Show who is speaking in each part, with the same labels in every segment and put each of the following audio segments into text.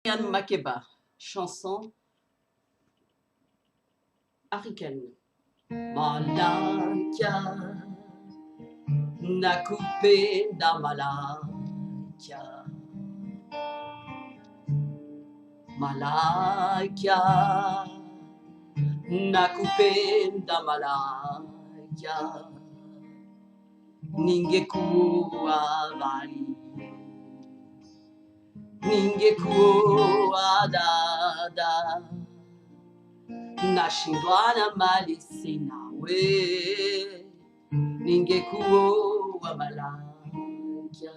Speaker 1: Marianne Makeba, chanson africaine. Malaika nakupenda malaika, malaika nakupenda malaika, ningekuwa mbali, ningekuwa dada, nashindwa na mali sina we, ningekuwa malaika,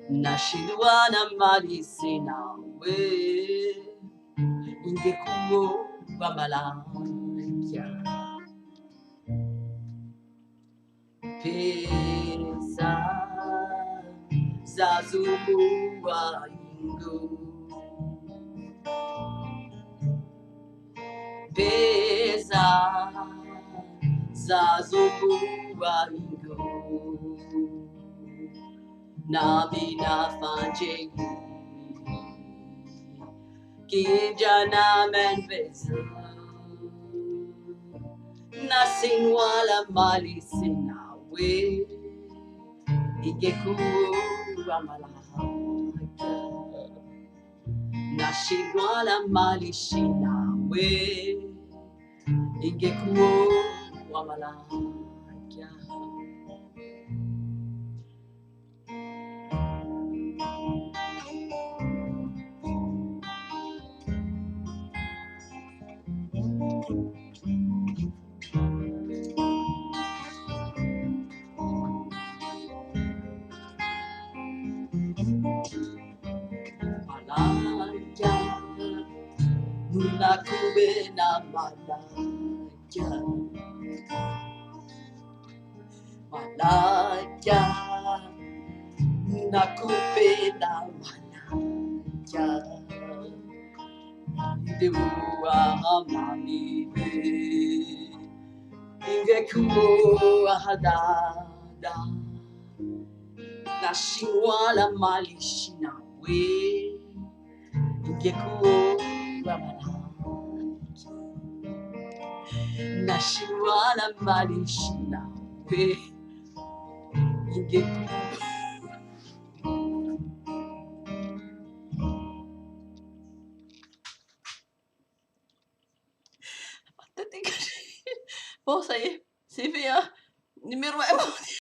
Speaker 1: nashindwa na mali sina we, ningekuwa malaika. Pesa zazubua ingo, pesa zazubua ingo, nami nafanye kijana menpesa, nasin wala mali sina we, ningekuwa malaika, nashindwa na mali sina we, ningekuwa malaika. Malaika nakupenda malaika, malaika nakupenda malaika, ningekuwa amani we, ningekuwa dada, nashindwa na mali sina we, ningekuwa malaika, nashindwa na mali sina we, ningekuwa